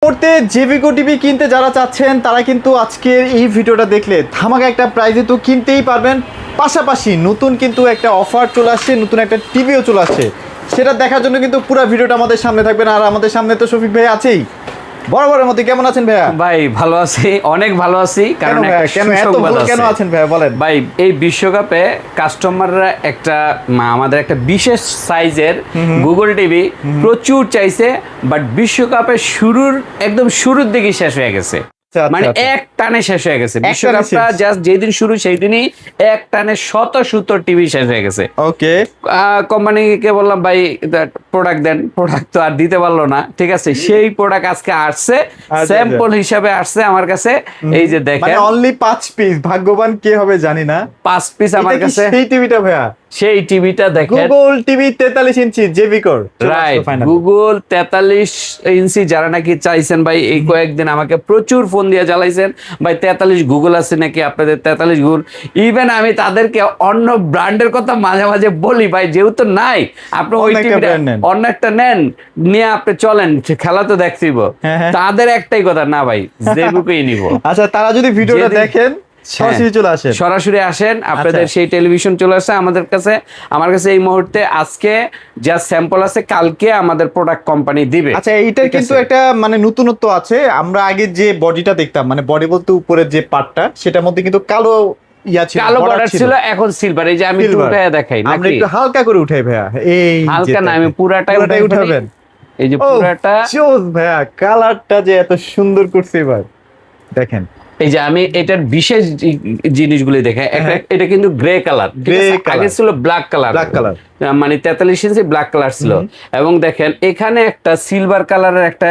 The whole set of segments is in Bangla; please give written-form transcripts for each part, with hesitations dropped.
মুহূর্তে জেভিকো টিভি কিনতে যারা চাচ্ছেন তারা কিন্তু আজকের এই ভিডিওটা দেখলে ধামাকা একটা প্রাইজে তো কিনতেই পারবেন, পাশাপাশি নতুন কিন্তু একটা অফার চলে আসছে, নতুন একটা টিভিও চলে আসছে। সেটা দেখার জন্য কিন্তু পুরো ভিডিওটা আমাদের সামনে থাকবেন। আর আমাদের সামনে তো শফিক ভাই আছেই, বরাবরের মতো। কেমন আছেন ভাইয়া? ভাই ভালো আছি, অনেক ভালো আছি। কারণ কেন এত ভালো কেন আছেন ভাইয়া বলেন? ভাই এই বিশ্বকাপে কাস্টমাররা আমাদের একটা বিশেষ সাইজের গুগল টিভি প্রচুর চাইছে, বাট বিশ্বকাপের একদম শুরুর দিকে শেষ হয়ে গেছে। মানে এক টানে শেষ হয়ে গেছে বিশ্বকাপটা। জাস্ট যেদিন শুরু সেই দিনই এক টানে শত টিভি শেষ হয়ে গেছে। ওকে, কোম্পানিকে বললাম ভাই প্রোডাক্ট দেন, প্রোডাক্ট তো আর দিতে পারলো না। ঠিক আছে, সেই প্রোডাক্ট আজকে আসছে, স্যাম্পল হিসাবে আসছে আমার কাছে। এই যে দেখেন, অনলি 5 পিস। ভাগ্যবান কে হবে জানি না, 5 পিস আমার কাছে। সেই টিভিটা ভাইয়া, সেই টিভিটা দেখেন, গুগল টিভি 43 ইঞ্চি জেভিকোর। রাইট, গুগল 43 ইঞ্চি যারা নাকি চাইছেন ভাই, এই কয়েকদিন আমাকে প্রচুর ফোন দিয়ে জ্বালাইছেন ভাই 43 গুগল আছে নাকি আপনাদের, 43 গুগল। ইভেন আমি তাদেরকে অন্য ব্র্যান্ডের কথা মাঝে মাঝে বলি, ভাই যেহেতু নাই আপনি ওই টিভিটা অন্য একটা নেন, নিয়ে আপনি চলেন, খেলা তো দেখছিব। তাদের একটাই কথা, না ভাই জেভিকোই নিব। আচ্ছা, তারা যদি ভিডিওটা দেখেন সরাসরি আসেন, আপনাদের সেই টেলিভিশন চলে আসে আমাদের কাছে। আমার কাছে এই মুহূর্তে আজকে যা স্যাম্পল আছে, কালকে আমাদের প্রোডাক্ট কোম্পানি দিবে। আচ্ছা, এইটার কিন্তু একটা মানে নতুনত্ব আছে। আমরা আগে যে বডিটা দেখতাম, মানে বডি বলতে উপরের যে পার্টটা, সেটার মধ্যে কিন্তু কালো কালো বর্ডার ছিল, এখন সিলভার। এই যে আমি উঠায় দেখাই, আমরা একটু হালকা করে উঠাই ভাইয়া। এই হালকা না, আমি পুরাটাই উঠাবেন। এই যে পুরাটা চোজ ভাইয়া, কালারটা যে এত সুন্দর করছে এবার দেখেন। এই যে আমি এটার বিশেষ জিনিসগুলি দেখাই। এটা কিন্তু গ্রে কালার, আগে ছিল ব্ল্যাক কালার, মানে 43 ইঞ্চি ব্ল্যাক কালার ছিল। এবং দেখেন এখানে একটা সিলভার কালারের একটা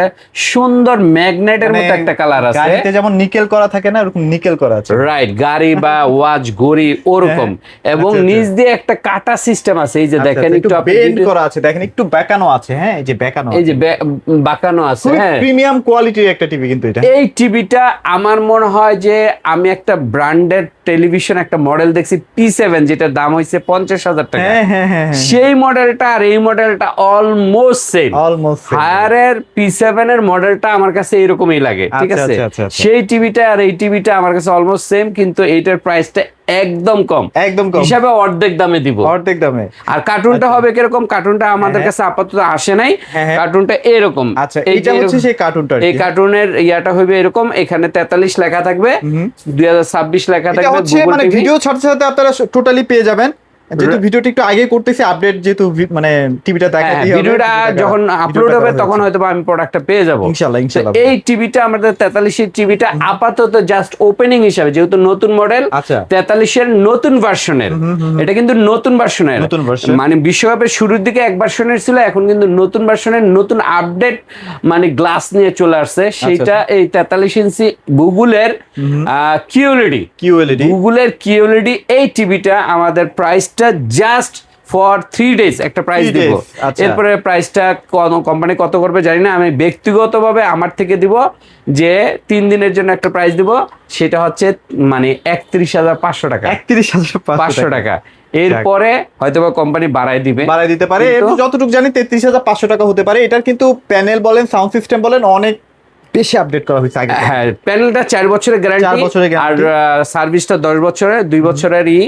সুন্দর ম্যাগনেটের মতো একটা কালার আছে, গাড়িতে যেমন নিকেল করা থাকে না, এরকম নিকেল করা আছে। রাইট, গাড়ি বা ওয়াচ ঘড়ি ওরকম। এবং নিচ দিয়ে একটা কাটা সিস্টেম আছে। এই যে দেখেন একটু বেন্ড করা আছে, দেখেন একটু বাঁকানো আছে। হ্যাঁ, এই যে বাঁকানো, এই যে বাঁকানো আছে। হ্যাঁ, প্রিমিয়াম কোয়ালিটির একটা টিভি কিন্তু এটা। এই টিভিটা আমার মনে হয় যে আমি একটা ব্র্যান্ডেড টেলিভিশন একটা মডেল দেখছি P7, যেটার দাম হইছে 50,000 টাকা। সেই মডেলটা আর এই মডেলটা অলমোস্ট সেম। হায়ারের P7 এর মডেলটা আমার কাছে এরকমই লাগে। ঠিক আছে, সেই টিভিটা আর এই টিভিটা আমার কাছে অলমোস্ট সেম, কিন্তু এইটার প্রাইসটা একদম কম হিসাবে অর্ধেক দামে দিব, অর্ধেক দামে। আর কার্টুনটা হবে কিরকম? কার্টুনটা আমাদের কাছে আপাতত আসে নাই, কার্টুনটা এরকম। আচ্ছা, এইটা হচ্ছে সেই কার্টুনটা। এই কার্টুনের ইয়াটা হবে এরকম, এখানে 43 লেখা থাকবে, 2026 লেখা থাকবে। মানে ভিডিও ছাড়তে ছাড়তে আপনারা টোটালি পেয়ে যাবেন। যেহেতু ভিডিওটা একটু আগে করতেছি, আপডেট যেহেতু মানে টিভিটা দেখাতেই হবে, ভিডিওটা যখন আপলোড হবে তখন হয়তো আমি প্রোডাক্টটা পেয়ে যাব ইনশাআল্লাহ। এই টিভিটা আমাদের 43 এর টিভিটা আপাতত জাস্ট ওপেনিং হিসাবে, যেহেতু নতুন মডেল 43 এর নতুন ভার্সনের, এটা কিন্তু নতুন ভার্সনের, মানে বিশ্বকাপের শুরুর দিকে এক ভার্সনের ছিল, এখন কিন্তু নতুন ভার্সনের নতুন আপডেট মানে গ্লাস নিয়ে চলে আসছে। সেটা এই 43 ইঞ্চি গুগলের কিউএলইডি, গুগলের কিউএলইডি। এই টিভিটা আমাদের প্রাইস জাস্ট ফর 3 days একটা প্রাইস দিব। এরপরে প্রাইসটা কোম্পানি কত করবে জানি না, আমি ব্যক্তিগতভাবে আমার থেকে দিব যে 3 দিনের জন্য একটা প্রাইস দিব, সেটা হচ্ছে মানে 31,500 টাকা, 31,500 টাকা। এরপরে হয়তোবা কোম্পানি বাড়াই দিতে পারে। যতটুকু জানি 33,500 টাকা হতে পারে। এটার কিন্তু প্যানেল বলেন, সাউন্ড সিস্টেম বলেন, অনেক বেশি আপডেট করা হয়েছে আগে। হ্যাঁ, প্যানেলটা 4 বছরের গ্যারান্টি, আর সার্ভিসটা 10 বছরের, 2 বছরেরই,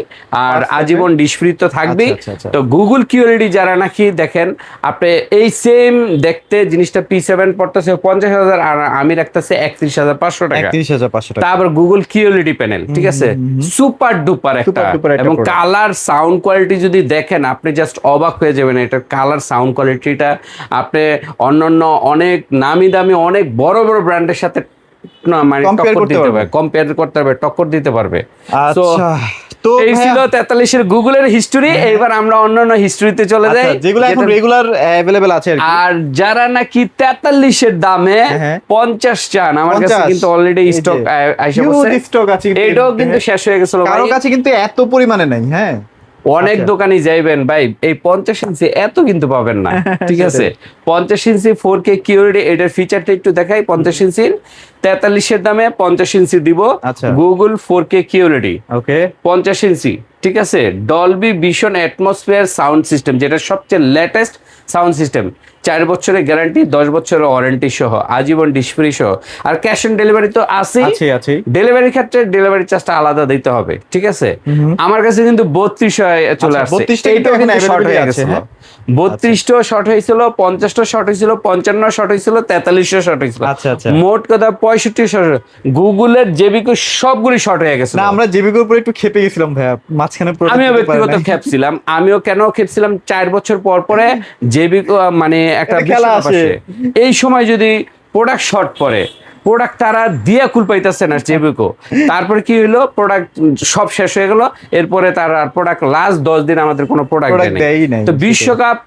আর আজীবন ডিশ ফ্রি তো থাকবেই। তো গুগল কিউএলইডি যারা নাকি দেখেন, আপনি এই সেম দেখতে জিনিসটা P7 পড়তেছে 50,000, আর আমি রাখতেছে 31,500 টাকা। তারপর গুগল কিউএলইডি প্যানেল, ঠিক আছে, সুপার ডুপার একটা। এবং কালার সাউন্ড কোয়ালিটি যদি দেখেন, আপনি জাস্ট অবাক হয়ে যাবেন। এটার কালার সাউন্ড কোয়ালিটিটা আপনি অন্যান্য অনেক নামি দামি অনেক বড় বড় ব্র্যান্ডের সাথে মানে কম্পেয়ার করতে পারবে, টক্কর দিতে পারবে। তো এই ছিল 43 এর গুগলের হিস্টরি। এইবার আমরা অন্যান্য হিস্টরিতে চলে যাই, যেগুলো এখন রেগুলার अवेलेबल আছে। আর যারা নাকি 43 এর দামে 50 চান, আমার কাছে কিন্তু অলরেডি স্টক আইসা পড়ছে। এটাও কিন্তু শেষ হয়ে গেছিল, কারো কাছে কিন্তু এত পরিমাণে নাই। হ্যাঁ, অনেক দোকানে যাইবেন ভাই, এই 50 ইঞ্চি এত কিন্তু পাবেন না। ঠিক আছে, 50 ইঞ্চি 4K কিউএলইডি, এটার ফিচারটা একটু দেখাই। 50 ইঞ্চির 43 এর দামে 50 ইঞ্চি দিব, গুগল 4K কিউএলইডি। ওকে, 50 ইঞ্চি ঠিক আছে, Dolby vision atmosphere sound system, যেটা সবচেয়ে লেটেস্ট সাউন্ড সিস্টেম, 4 বছরের গ্যারান্টি, 10 বছরের ওয়ারেন্টি সহ, আজীবন ডিশ ফ্রি সহ। আর ক্যাশ অন ডেলিভারি তো আছে, ডেলিভারির ক্ষেত্রে ডেলিভারি চার্জটা আলাদা দিতে হবে, ঠিক আছে। আমার কাছে কিন্তু 3200 চলে আসছে, এইটাও কিন্তু শর্ট হয়ে গেছে। 32টাও শর্ট হয়েছিল, 50টাও শর্ট হয়েছিল, 55 শর্ট হয়েছিল, 4300 শর্ট হয়েছিল, মোট কথা 65 শর্ট। গুগলের জেবিকো সবগুলি শর্ট হয়ে গেছে। না, আমরা জেবিকোর উপর একটু খেপে গেছিলাম ভাইয়া মাঝখানে। আমিও ব্যক্তিগত খেপছিলাম, আমিও কেন খেপছিলাম, 4 বছর পর পরে জেবিকো মানে একটা খেলা আসে, এই সময় যদি প্রোডাক্ট শর্ট পড়ে, প্রোডাক্ট তারা দিয়া কুল পাইতেছে না জেবিকো। তারপরে কি হইলো, প্রোডাক্ট সব শেষ হয়ে গেল, এরপরে তারা প্রোডাক্ট লাস্ট 10 দিন আমাদের কোনো প্রোডাক্ট দেয় নাই। তো বিশ্বকাপ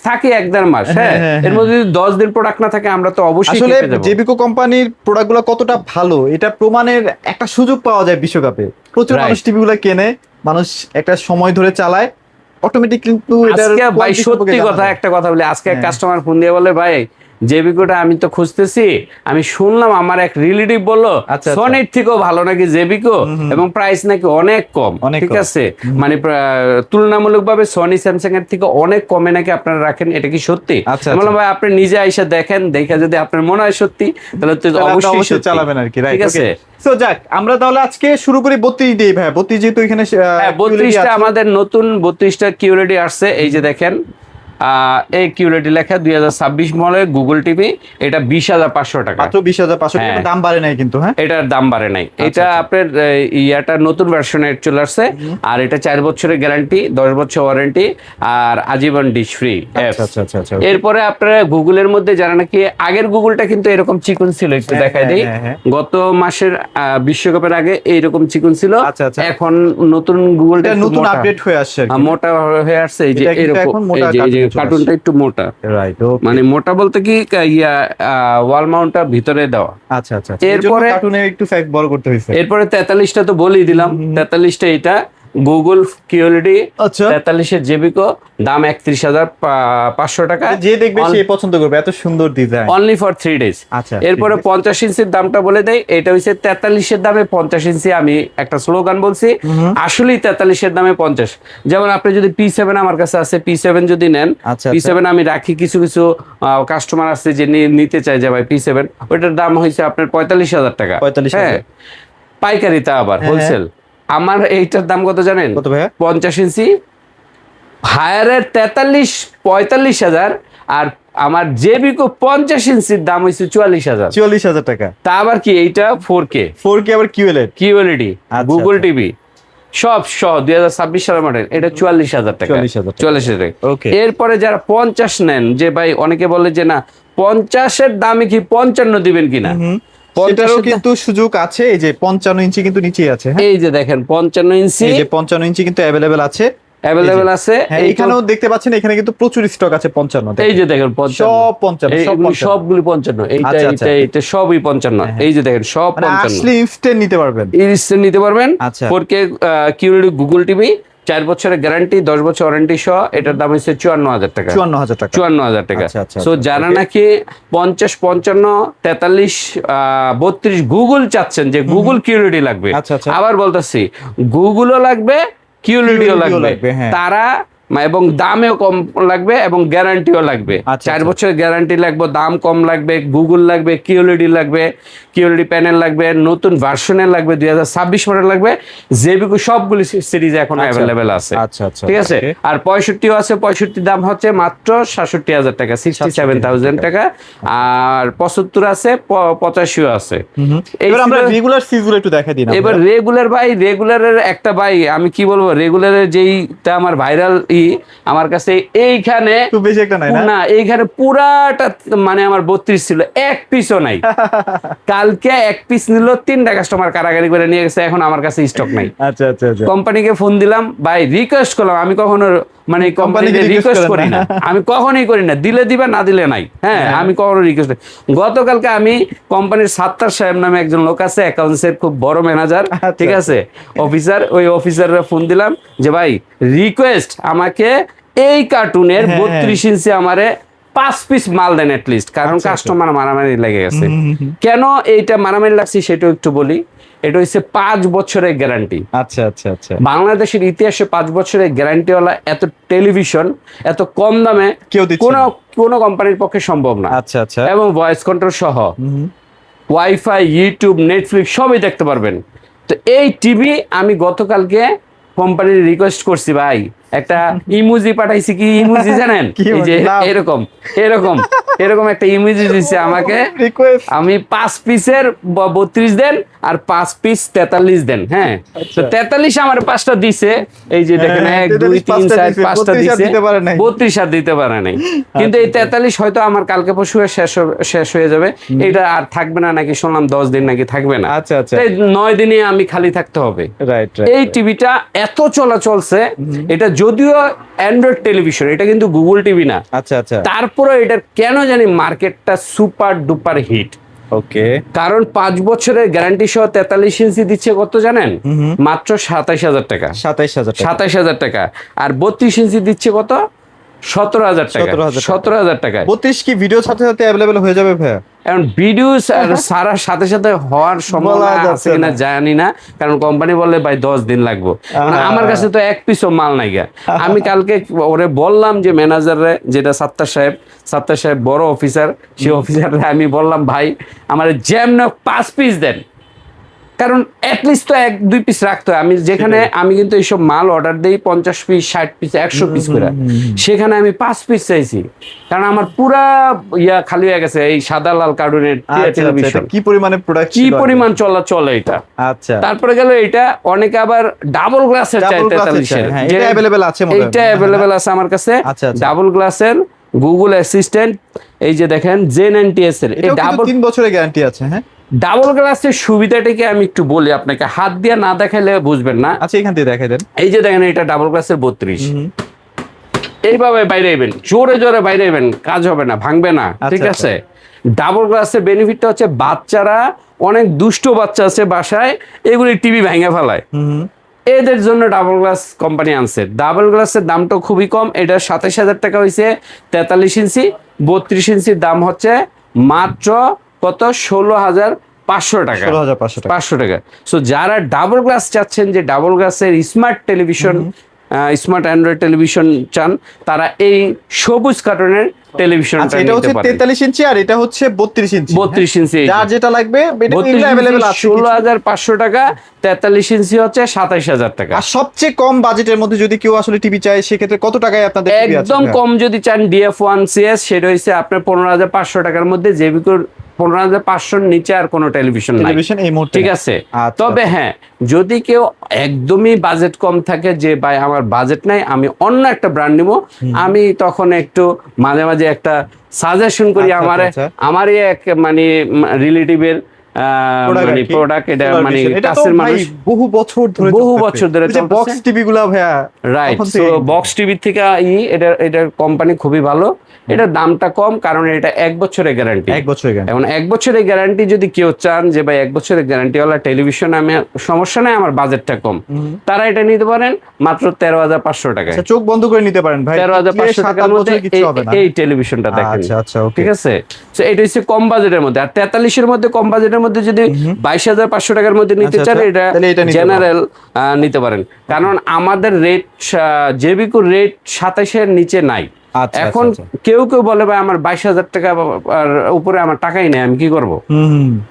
থাকে 1-1.5 মাস, হ্যাঁ, এর মধ্যে যদি 10 দিন প্রোডাক্ট না থাকে, আমরা তো অবশ্যই আসলে জেবিকো কোম্পানির প্রোডাক্টগুলো কতটা ভালো এটা প্রমাণের একটা সুযোগ পাওয়া যায় বিশ্বকাপে। প্রচুর মানুষ টিভিগুলো কেনে, মানুষ একটা সময় ধরে চালায়, অটোমেটিক কিন্তু এটার ভাই সত্যি কথা একটা কথা বলি, আজকে কাস্টমার ফোন দিয়ে বলে, ভাই জেবিকোটা আমি তো খুঁজতেছি, আমি শুনলাম আমার এক রিলেটিভ বললো সনির থেকেও ভালো নাকি জেবিকো, এবং প্রাইস নাকি অনেক কম, ঠিক আছে, মানে তুলনামূলকভাবে সনি স্যামসাং এর থেকে অনেক কমে নাকি আপনারা রাখেন, এটা কি সত্যি? বললাম ভাই আপনি নিজে আইসা দেখেন, দেখা যদি আপনার মনে হয় সত্যি, তাহলে তো অবশ্যই চালাবেন আর কি, ঠিক আছে। সো যাক, আমরা তাহলে আজকে শুরু করি 32 দিয়ে ভাই। 32 যেহেতু এখানে 32টা আমাদের নতুন 32টা কিউরেডি আসছে, এই যে দেখেন, এই কিউরেডি লেখা 2026 মডেল গুগল টিভি, এটা 20,500 টাকা, মাত্র 20,500 টাকা। দাম বাড়ে নাই কিন্তু, হ্যাঁ, এটার দাম বাড়ে নাই। এটা আপনার ইয়াটা নতুন ভার্সনে চলে আসছে, আর এটা 4 বছরের গ্যারান্টি, 10 বছর ওয়ারেন্টি, আর আজীবন ডিশ ফ্রি। এরপরে আপনারা গুগলের মধ্যে যারা নাকি আগের গুগলটা কিন্তু এরকম চিকন ছিল, একটু দেখাই দিই, গত মাসের বিশ্বকাপের আগে এইরকম চিকন ছিল, এখন নতুন গুগলটা নতুন আপডেট হয়ে আসছে, মোটা হয়ে আসছে, এই যে এরকম, এই যে কার্টুনটা একটু মোটা, মানে মোটা বলতে কি ওয়াল মাউন্টটা ভিতরে দেওয়া। এরপরে কার্টুনে একটু সাইজ বড় করতে হয়েছে। এরপরে 43টা তো বলেই দিলাম, 43টা এটা গুগল কিউএলইডি 43 এর জেবিকো, দাম 31,500 টাকা। যে দেখবে সে পছন্দ করবে, এত সুন্দর ডিজাইন, অনলি ফর 3 ডেজ। এরপরে 50 ইঞ্চির দামটা বলে দেই, এটা হইছে 43 এর দামে 50 ইঞ্চি। আমি একটা স্লোগান বলছি, আসলেই 43 এর দামে 50। যেমন আপনি যদি P7 আমার কাছে আছে, P7 যদি নেন, P7 আমি রাখি, কিছু কিছু কাস্টমার আছে যে নিতে চায় যে ভাই P7, ওইটার দাম হইছে আপনার 45,000 টাকা, হ্যাঁ, পাইকারিতে আবার হোলসেল। আমার এইটার দাম কত জানেন? 50 ইঞ্চি হায়ারের 45,000, আর আমার জেবিকো 50 ইঞ্চির দাম হইছে 44,000 টাকা। তা আবার কি এইটা 4K আবার কিউএলইডি গুগল টিভি সব 2026 সালের মডেল, এটা 44,000 টাকা, 44,000 টাকা। এরপরে যারা 50 নেন, যে ভাই অনেকে বলে যে না 50 এর দামে কি 55 দিবেন কিনা, সেটারও কিন্তু সুযোগ আছে। এই যে 55 ইঞ্চি কিন্তু নিচেই আছে, এই যে দেখেন 55 ইঞ্চি, এই যে 55 ইঞ্চি কিন্তু अवेलेबल আছে, এইখানেও দেখতে পাচ্ছেন, এখানে কিন্তু প্রচুর স্টক আছে 55। এই যে দেখেন 55, সবগুলি 55, এইটা সবই 55, এই যে দেখেন সব 55। আসলে ইনস্ট্যান্ট নিতে পারবেন, 4K কিউএলইডি গুগল টিভি, 4 বছরের গ্যারান্টি, 10 বছর ওয়ারেন্টি সহ, এটার দাম হচ্ছে 54,000 টাকা। 54,000 টাকা। সো যারা নাকি 50, 55, 43, 32 গুগল চাচ্ছেন, যে গুগল কিউএলইডি লাগবে, আবার বলতেছি গুগলও লাগবে, কিউএলইডিও লাগবে, তারা এবং দামেও কম লাগবে এবং গ্যারান্টিও লাগবে। 4 বছরের গ্যারান্টি লাগবে, দাম কম লাগবে, গুগল লাগবে, কিউএলইডি লাগবে, কিউএলইডি প্যানেল লাগবে, নতুন ভার্সনের লাগবে, 2026 মডেল লাগবে, জেবিকো সবগুলি সিরিজ এখন অ্যাভেলেবেল আছে, ঠিক আছে। আর 65ও আছে, 65 দাম হচ্ছে মাত্র 67,000 টাকা, 67,000 টাকা। আর 75 আছে, 85ও আছে। এবার আমরা রেগুলার সিরিজগুলো একটু দেখাই দিই না। এবার রেগুলার ভাই, রেগুলারের একটা ভাই আমি কি বলবো, রেগুলারের যেইটা আমার ভাইরাল আমার কাছে এইখানে খুব বেশি একটা নাই না, এইখানে পুরাটা মানে আমার 32 ছিল, এক পিসও নাই। কালকে এক পিস নিল, 3টা কাস্টমার কারাগারি করে নিয়ে গেছে, এখন আমার কাছে স্টক নাই। কোম্পানিকে ফোন দিলাম, ভাই রিকোয়েস্ট করলাম, আমি কখনো মানে কোম্পানিকে রিকোয়েস্ট করি না, আমি কখনোই করি না, দিলে দিবে না দিলে নাই, হ্যাঁ, আমি কখনো রিকোয়েস্ট। গতকালকে আমি কোম্পানির সাত্তার সাহেব নামে একজন লোক আছে, অ্যাকাউন্টসের খুব বড় ম্যানেজার, ঠিক আছে, অফিসার, ওই অফিসাররা ফোন দিলাম যে ভাই রিকোয়েস্ট, আমাকে এই কার্টুনের 32 ইঞ্চি আমারে 5 পিস মাল দেন এট লিস্ট, কারণ কাস্টমার মারামারি লেগে গেছে। কেন এইটা মারামারি লাগছে সেটাও একটু বলি। এটা হচ্ছে 5 বছরের গ্যারান্টি। আচ্ছা আচ্ছা আচ্ছা, বাংলাদেশের ইতিহাসে 5 বছরের গ্যারান্টিওয়ালা এত টেলিভিশন এত কম দামে কেউ দিচ্ছে না। কোনো কোম্পানির পক্ষে সম্ভব না। আচ্ছা আচ্ছা, এবং ভয়েস কন্ট্রোল সহ ওয়াইফাই, ইউটিউব, নেটফ্লিক্স সবই দেখতে পারবেন। তো এই টিভি আমি গতকালকে কোম্পানির রিকোয়েস্ট করছি, ভাই একটা ইমোজি পাঠাইছি। কি ইমোজি জানেন? এই যে এরকম এরকম এরকম একটা ইমোজি দিচ্ছে আমাকে, আমি 5 পিসের 32 দেন আর 5 পিস 43 দেন। হ্যাঁ, তো 43 আমার 5টা দিছে। এই যে দেখেন 1 2 3 4 5টা দিছে, 32 আর দিতে পারে নাই। কিন্তু এই 43 হয়তো আমার কালকে পরশু শেষ হয়ে যাবে। এটা আর থাকবে না নাকি শুনলাম 10 দিন নাকি থাকবে না। আচ্ছা আচ্ছা, এই 9 দিনে আমি খালি থাকতে হবে। রাইট। এই টিভিটা এত চলছে, এটা যদিও অ্যান্ড্রয়েড টেলিভিশন, এটা কিন্তু গুগল টিভি না। আচ্ছা আচ্ছা, তারপরে এটার কেন জানি মার্কেটটা সুপার ডুপার হিট। ওকে, কারণ 5 বছরের গ্যারান্টি সহ 43 ইঞ্চি দিচ্ছে কত জানেন? মাত্র 27,000 টাকা। 27,000 টাকা। আর 32 ইঞ্চি দিচ্ছে কত? 17,000 টাকা। 17,000 টাকায় 32 কি ভিডিওর সাথে সাথে অ্যাভেলেবল হয়ে যাবে ভাইয়া? এখন ভিডিও সারার সাথে সাথে হওয়ার সম্ভাবনা আছে কিনা জানি না, কারণ কোম্পানি বলে ভাই 10 দিন লাগবে। আমার কাছে তো এক পিসও মাল নাই গা। আমি কালকে ওরে বললাম যে ম্যানেজারে, যেটা সাত্তার সাহেব বড় অফিসার, সেই অফিসারে আমি বললাম ভাই আমার যেমন 5 পিস দেন, কারণ অ্যাটলিস্ট তো 1-2 পিস রাখতে হয়। আমি যেখানে আমি কিন্তু এইসব মাল অর্ডার দিই 50 পিস 60 পিস 100 পিস করে, সেখানে আমি 5 পিস চাইছি, কারণ আমার পুরা খালি হয়ে গেছে এই সাদা লাল কার্টুনের টেলিভিশন। কি পরিমাণে প্রোডাক্ট, কি পরিমাণ চলে এটা। আচ্ছা, তারপরে গেল এটা অনেকে আবার ডাবল গ্লাসের চাই 43-এর, এটা अवेलेबल আছে মনে হয়। এটা अवेलेबल আছে আমার কাছে ডাবল গ্লাসের গুগল অ্যাসিস্ট্যান্ট। এই যে দেখেন Z90S এর, এই ডাবল 3 বছরের গ্যারান্টি আছে। হ্যাঁ, ডাবল গ্লাসের সুবিধাটাকে আমি একটু বলি আপনাকে, হাত দিয়ে না দেখাইলে বুঝবেন না। আচ্ছা, এখান থেকে দেখাই দেন। এই যে দেখেন এটা ডাবল গ্লাসের 32, এইভাবে বাইরে আইবেন, জোরে জোরে বাইরে আইবেন, কাজ হবে না, ভাঙবে না, ঠিক আছে। ডাবল গ্লাসের বেনিফিটটা হচ্ছে বাচ্চারা, অনেক দুষ্ট বাচ্চা আছে বাসায়, এগুলি টিভি ভেঙে ফেলায়, এদের জন্য ডাবল গ্লাস কোম্পানি আনছে। ডাবল গ্লাসের দামটা খুবই কম, এটা 27,000 টাকা হয়েছে 43 ইঞ্চি। 32 ইঞ্চির দাম হচ্ছে মাত্র কত? 16,500 টাকা। 500 টাকা। সো যারা ডাবল গ্লাস চাচ্ছেন, যে ডাবল গ্লাসের smart television, smart Android television চান, তারা এই সবুজ কার্টুনের টেলিভিশনটা এটা হচ্ছে 43 ইঞ্চি আর এটা হচ্ছে 32 ইঞ্চি। 32 ইঞ্চি, যার যেটা লাগবে এটা अवेलेबल আছে। 16,500 টাকা। 43 ইঞ্চি হচ্ছে 27,000 টাকা। আর সবচেয়ে কম বাজেটের মধ্যে যদি কেউ আসলে টিভি চায়, সেক্ষেত্রে কত টাকায় আপনাদের টিভি আছে? একদম কম যদি চান DF1 CS, সেটা হচ্ছে আপনার 15,500 টাকার মধ্যে। জেবিকোর 15,500 নিচে আর কোনো টেলিভিশন নাই, ঠিক আছে। তবে হ্যাঁ, যদি কেউ একদমই বাজেট কম থাকে, যে ভাই আমার বাজেট নাই, আমি অন্য একটা ব্র্যান্ড নিব, আমি তখন একটু মাঝে মাঝে একটা সাজেশন করি। আমারই এক মানে রিলেটিভের প্রোডাক্ট, এটা মানে কাছের মানুষ বহু বছর ধরে যে বক্স টিভি গুলা ভাইয়া, রাইট। সো বক্স টিভি থেকে এটার কোম্পানি খুবই ভালো। এটার দামটা কম, কারণ এটা 1 বছরের গ্যারান্টি। 1 বছরের গ্যারান্টি। এখন 1 বছরের গ্যারান্টি যদি কেউ চান যে ভাই 1 বছরের গ্যারান্টিওয়ালা টেলিভিশন, আমি সমস্যা নাই, আমার বাজেটটা কম, তারা এটা নিতে পারেন মাত্র 13,500 টাকায়। চোখ বন্ধ করে নিতে পারেন ভাই, 13,500 টাকার মধ্যে এই টেলিভিশনটা দেখেন। আচ্ছা, ঠিক আছে। সো এটা হচ্ছে কম বাজেটের মধ্যে। আর 43 এর মধ্যে, কম বাজেটের মধ্যে যদি 22,500 টাকার মধ্যে নিতে চান, এটা জেনারেল নিতে পারেন, কারণ আমাদের রেট জেবিকোর রেট 27 এর নিচে নাই। এখন কেউ বলে ভাই আমার 22,000 টাকা উপরে আমার টাকাই নেই, আমি কি করব?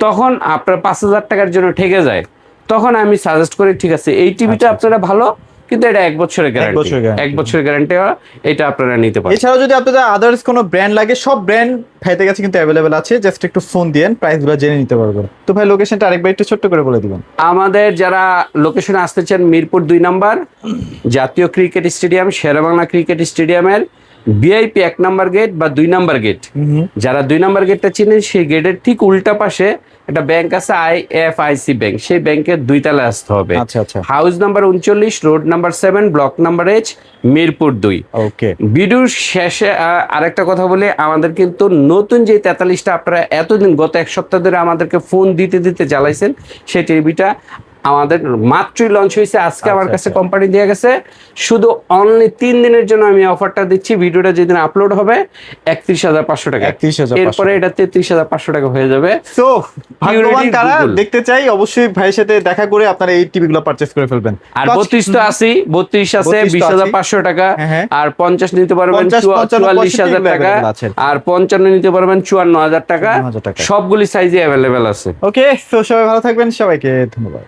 তখন আপনার 5,000 টাকার জন্য ঠেকে যায়। তখন আমি সাজেস্ট করি, ঠিক আছে এই টিভিটা আপনারা ভালো, কিন্তু এটা 1 বছরের গ্যারান্টি, 1 বছরের গ্যারান্টি, এটা আপনারা নিতে পারেন। এছাড়াও যদি আপনাদের আদার্স কোনো ব্র্যান্ড লাগে, সব ব্র্যান্ড ভাইদের কাছে কিন্তু अवेलेबल আছে, জাস্ট একটু ফোন দিয়েন, প্রাইসগুলো জেনে নিতে পারবেন। তো ভাই লোকেশনটা আরেকবার একটু ছোট্ট করে বলে দিবেন। আমাদের যারা লোকেশনে আসতে চান, মিরপুর 2 নম্বর জাতীয় ক্রিকেট স্টেডিয়াম, শেরেবাংলা ক্রিকেট স্টেডিয়ামের VIP 1 নম্বর গেট বা 2 নম্বর গেট। যারা 2 নম্বর গেটটা চিনেন, সেই গেটের ঠিক উল্টা পাশে একটা ব্যাংক আছে, IFIC ব্যাংক, সেই ব্যাংকের 2 তলায় আসতে হবে। House number 39, road number 7, block number H, Mirpur 2। ওকে। ভিডিওর শেষে আরেকটা কথা বলি, আমাদের কিন্তু নতুন যে 43টা আপনারা এতদিন গত 1 সপ্তাহ ধরে আমাদেরকে ফোন দিতে জ্বালাইছেন, সেই টিভিটা আমাদের মাত্রই লঞ্চ হয়েছে আজকে, আমার কাছে কোম্পানি দিয়ে গেছে। শুধু অনলি 3 দিনের জন্য আমি অফারটা দিচ্ছি। ভিডিওটা যেদিন আপলোড হবে 31,500 টাকা, 31,500 এরপরে এটা 33,500 টাকা হয়ে যাবে। সো ভাগ্যবান কারা দেখতে চাই অবশ্যই ভাইয়ের সাথে দেখা করে আপনারা এই টিভি গুলো পারচেজ করে ফেলবেন। আর 32 তো আছে, 32 আছে 20,500 টাকা, আর 50 নিতে পারবেন 44,000 টাকা, আর 55 নিতে পারবেন 54,000 টাকা। সবগুলি সাইজে অ্যাভেলেবেল আছে। ওকে, তো সবাই ভালো থাকবেন, সবাইকে ধন্যবাদ।